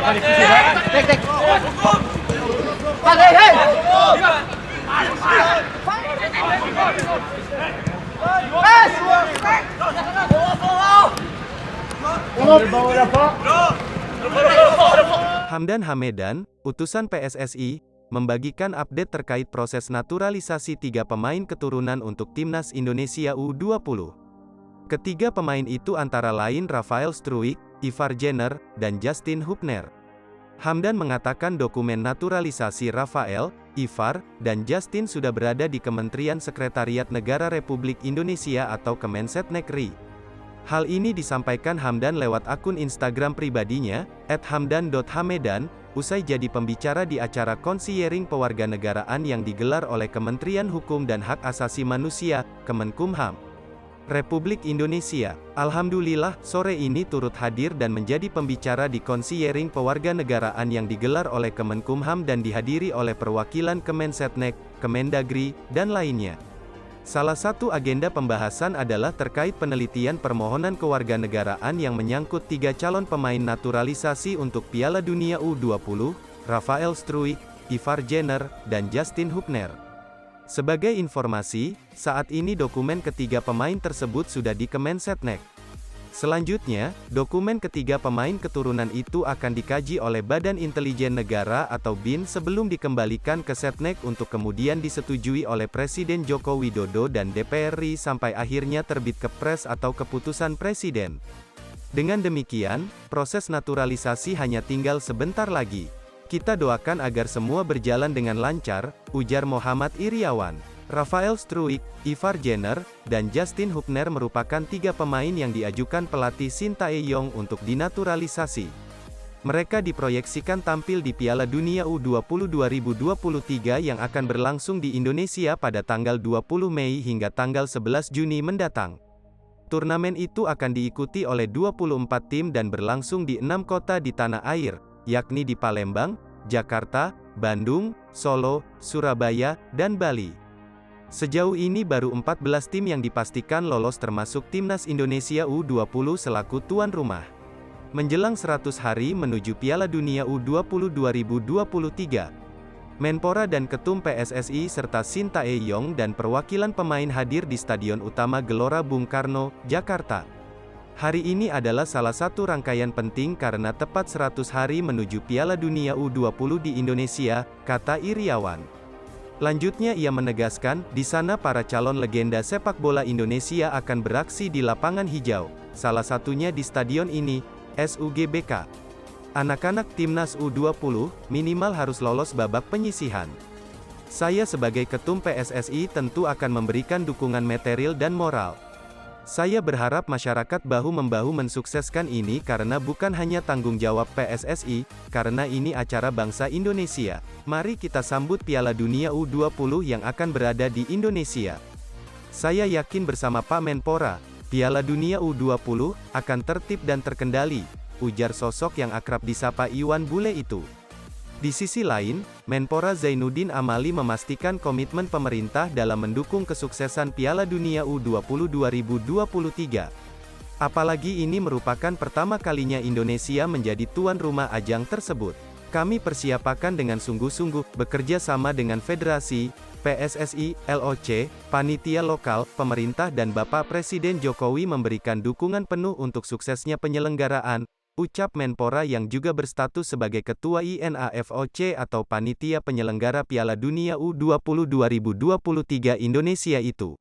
Tek, tek. Hei, hei. Hamdan Hamedan, utusan PSSI, membagikan update terkait proses naturalisasi 3 pemain keturunan untuk Timnas Indonesia U20. Ketiga pemain itu antara lain Rafael Struijk, Ivar Jenner, dan Justin Hubner. Hamdan mengatakan dokumen naturalisasi Rafael, Ivar, dan Justin sudah berada di Kementerian Sekretariat Negara Republik Indonesia atau Kemensetnek RI. Hal ini disampaikan Hamdan lewat akun Instagram pribadinya, @hamdan.hamedan, usai jadi pembicara di acara konsiering pewarganegaraan yang digelar oleh Kementerian Hukum dan Hak Asasi Manusia, Kemenkumham, Republik Indonesia. Alhamdulillah, sore ini turut hadir dan menjadi pembicara di konsiering pewarganegaraan yang digelar oleh Kemenkumham dan dihadiri oleh perwakilan Kemensetnek, Kemendagri, dan lainnya. Salah satu agenda pembahasan adalah terkait penelitian permohonan kewarganegaraan yang menyangkut 3 calon pemain naturalisasi untuk Piala Dunia U20, Rafael Struijk, Ivar Jenner, dan Justin Hubner. Sebagai informasi, saat ini dokumen ketiga pemain tersebut sudah di Kemensetnek. Selanjutnya, dokumen ketiga pemain keturunan itu akan dikaji oleh Badan Intelijen Negara atau BIN sebelum dikembalikan ke Setnek untuk kemudian disetujui oleh Presiden Joko Widodo dan DPR RI sampai akhirnya terbit Kepres atau keputusan Presiden. Dengan demikian, proses naturalisasi hanya tinggal sebentar lagi. Kita doakan agar semua berjalan dengan lancar, ujar Muhammad Iriawan. Rafael Struijk, Ivar Jenner, dan Justin Hubner merupakan 3 pemain yang diajukan pelatih Shin Tae-yong untuk dinaturalisasi. Mereka diproyeksikan tampil di Piala Dunia U20 2023 yang akan berlangsung di Indonesia pada tanggal 20 Mei hingga tanggal 11 Juni mendatang. Turnamen itu akan diikuti oleh 24 tim dan berlangsung di 6 kota di tanah air, yakni di Palembang, Jakarta, Bandung, Solo, Surabaya, dan Bali. Sejauh ini baru 14 tim yang dipastikan lolos termasuk Timnas Indonesia U20 selaku tuan rumah. Menjelang 100 hari menuju Piala Dunia U20 2023, Menpora dan Ketum PSSI serta Shin Tae-yong dan perwakilan pemain hadir di Stadion Utama Gelora Bung Karno, Jakarta. Hari ini adalah salah satu rangkaian penting karena tepat 100 hari menuju Piala Dunia U20 di Indonesia, kata Iriawan. Lanjutnya ia menegaskan, di sana para calon legenda sepak bola Indonesia akan beraksi di lapangan hijau, salah satunya di stadion ini, SUGBK. Anak-anak Timnas U20, minimal harus lolos babak penyisihan. Saya sebagai Ketum PSSI tentu akan memberikan dukungan material dan moral. Saya berharap masyarakat bahu-membahu mensukseskan ini karena bukan hanya tanggung jawab PSSI, karena ini acara bangsa Indonesia. Mari kita sambut Piala Dunia U20 yang akan berada di Indonesia. Saya yakin bersama Pak Menpora, Piala Dunia U20 akan tertib dan terkendali, ujar sosok yang akrab disapa Iwan Bule itu. Di sisi lain, Menpora Zainuddin Amali memastikan komitmen pemerintah dalam mendukung kesuksesan Piala Dunia U20 2023. Apalagi ini merupakan pertama kalinya Indonesia menjadi tuan rumah ajang tersebut. Kami persiapakan dengan sungguh-sungguh, bekerja sama dengan Federasi, PSSI, LOC, panitia lokal, pemerintah dan Bapak Presiden Jokowi memberikan dukungan penuh untuk suksesnya penyelenggaraan, ucap Menpora yang juga berstatus sebagai Ketua INAFOC atau Panitia Penyelenggara Piala Dunia U20 2023 Indonesia itu.